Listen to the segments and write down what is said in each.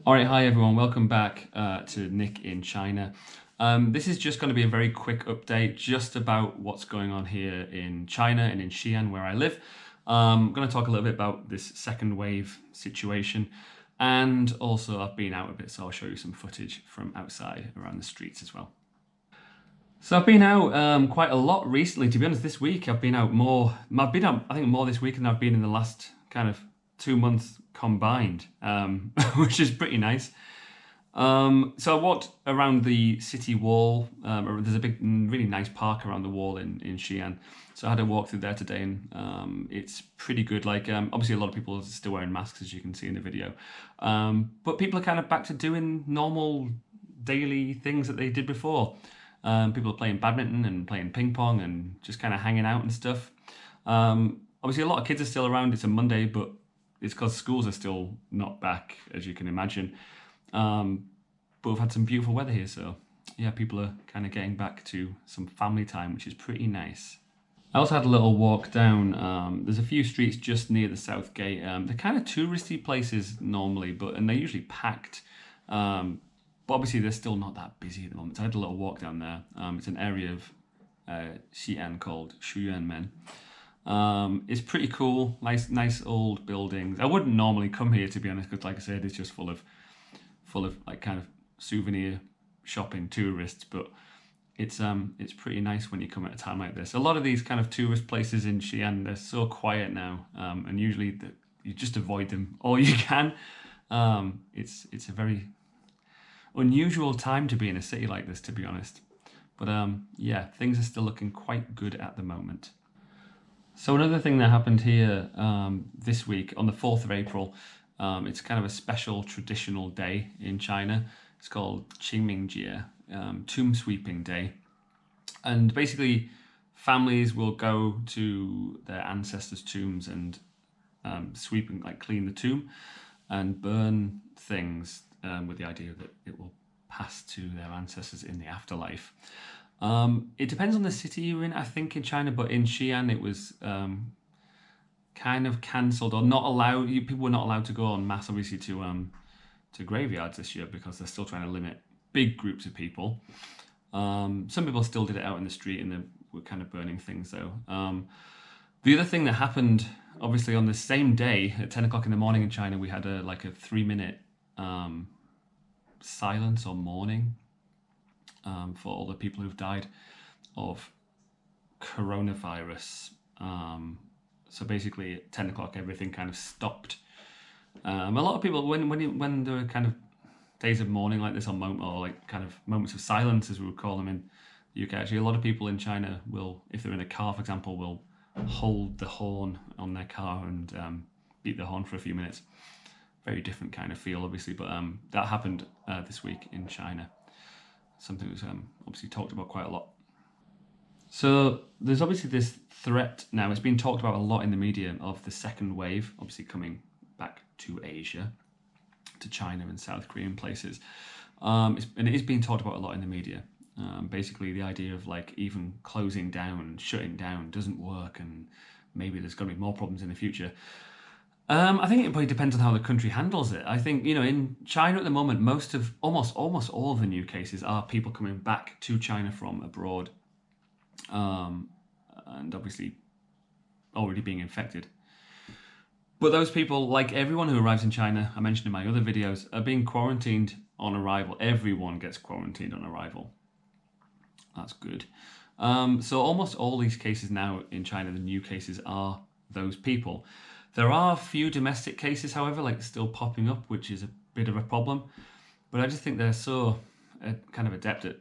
Alright, hi everyone, welcome back to Nick in China. This is just going to be a very quick update just about what's going on here in China and in Xi'an where I live. I'm going to talk a little bit about this second wave situation, and also I've been out a bit, so I'll show you some footage from outside around the streets as well. So I've been out quite a lot recently. To be honest, this week I've been out more. I've been out, I think, more this week than I've been in the last kind of 2 months combined, which is pretty nice. So I walked around the city wall. There's a big, really nice park around the wall in Xi'an. So I had a walk through there today, and it's pretty good. Like, obviously a lot of people are still wearing masks, as you can see in the video. But people are kind of back to doing normal daily things that they did before. People are playing badminton and playing ping pong and just kind of hanging out and stuff. Obviously a lot of kids are still around. It's a Monday, but it's because schools are still not back, as you can imagine. But we've had some beautiful weather here, so yeah, people are kind of getting back to some family time, which is pretty nice. I also had a little walk down. There's a few streets just near the south gate. They're kind of touristy places normally, and they're usually packed. But obviously they're still not that busy at the moment. So I had a little walk down there. It's an area of Xi'an called Shuyuanmen. It's pretty cool, nice old buildings. I wouldn't normally come here, to be honest, because like I said, it's just full of like kind of souvenir shopping tourists. But it's pretty nice when you come at a time like this. A lot of these kind of tourist places in Xi'an, they're so quiet now, and usually you just avoid them all you can. It's a very unusual time to be in a city like this, to be honest. But yeah, things are still looking quite good at the moment. So another thing that happened here this week, on the 4th of April, it's kind of a special traditional day in China. It's called Qingming Tomb Sweeping Day. And basically, families will go to their ancestors' tombs and clean the tomb and burn things with the idea that it will pass to their ancestors in the afterlife. It depends on the city you're in, I think, in China, but in Xi'an it was kind of cancelled or not allowed. People were not allowed to go en masse, obviously, to graveyards this year because they're still trying to limit big groups of people. Some people still did it out in the street and they were kind of burning things, though. The other thing that happened, obviously, on the same day at 10 o'clock in the morning in China, we had a 3-minute silence or mourning for all the people who've died of coronavirus. So basically at 10 o'clock everything kind of stopped. A lot of people, when there were kind of days of mourning like this, or like kind of moments of silence, as we would call them in the UK, actually a lot of people in China will, if they're in a car for example, will hold the horn on their car and beat the horn for a few minutes. Very different kind of feel, obviously, but that happened this week in China. Something that's obviously talked about quite a lot. So there's obviously this threat now, it's been talked about a lot in the media, of the second wave, obviously coming back to Asia, to China and South Korean places. And it is being talked about a lot in the media. Basically the idea of like even closing down and shutting down doesn't work, and maybe there's going to be more problems in the future. I think it probably depends on how the country handles it. I think, in China at the moment, almost all of the new cases are people coming back to China from abroad, and obviously already being infected. But those people, like everyone who arrives in China, I mentioned in my other videos, are being quarantined on arrival. Everyone gets quarantined on arrival. That's good. So almost all these cases now in China, the new cases, are those people. There are a few domestic cases, however, like still popping up, which is a bit of a problem. But I just think they're so kind of adept at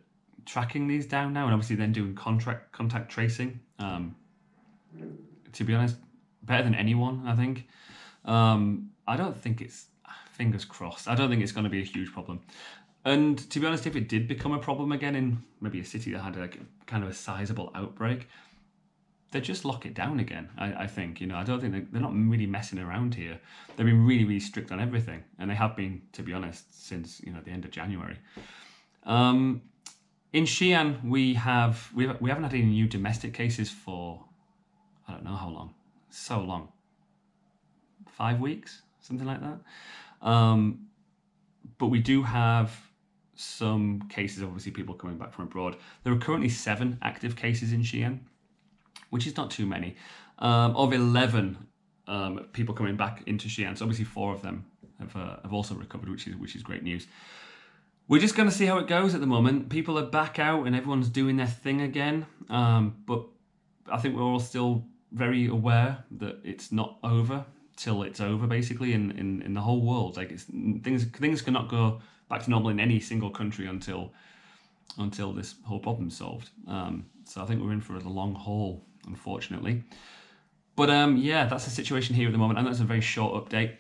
tracking these down now, and obviously then doing contact tracing. To be honest, better than anyone, I think. I don't think it's, fingers crossed, I don't think it's going to be a huge problem. And to be honest, if it did become a problem again in maybe a city that had like kind of a sizable outbreak, they'd just lock it down again, I think. I don't think they're not really messing around here. They've been really, really strict on everything, and they have been, to be honest, since the end of January. In Xi'an, we haven't had any new domestic cases for, I don't know how long, so long, 5 weeks, something like that. But we do have some cases, obviously people coming back from abroad. There are currently 7 active cases in Xi'an, which is not too many. Of 11 people coming back into Xi'an, so obviously 4 of them have also recovered, which is great news. We're just going to see how it goes at the moment. People are back out and everyone's doing their thing again. But I think we're all still very aware that it's not over till it's over, basically, in the whole world. Like things cannot go back to normal in any single country until this whole problem's solved. So I think we're in for the long haul, unfortunately. But yeah, that's the situation here at the moment, and that's a very short update.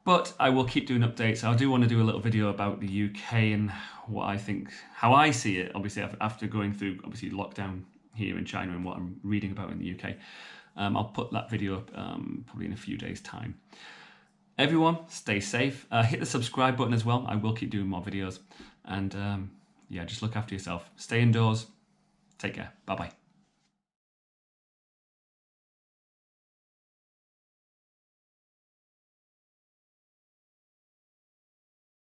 But I will keep doing updates. I do want to do a little video about the UK and what I think, how I see it, obviously, after going through, obviously, lockdown here in China and what I'm reading about in the UK. I'll put that video up probably in a few days' time. Everyone, stay safe. Hit the subscribe button as well. I will keep doing more videos. And yeah, just look after yourself. Stay indoors. Take care. Bye-bye.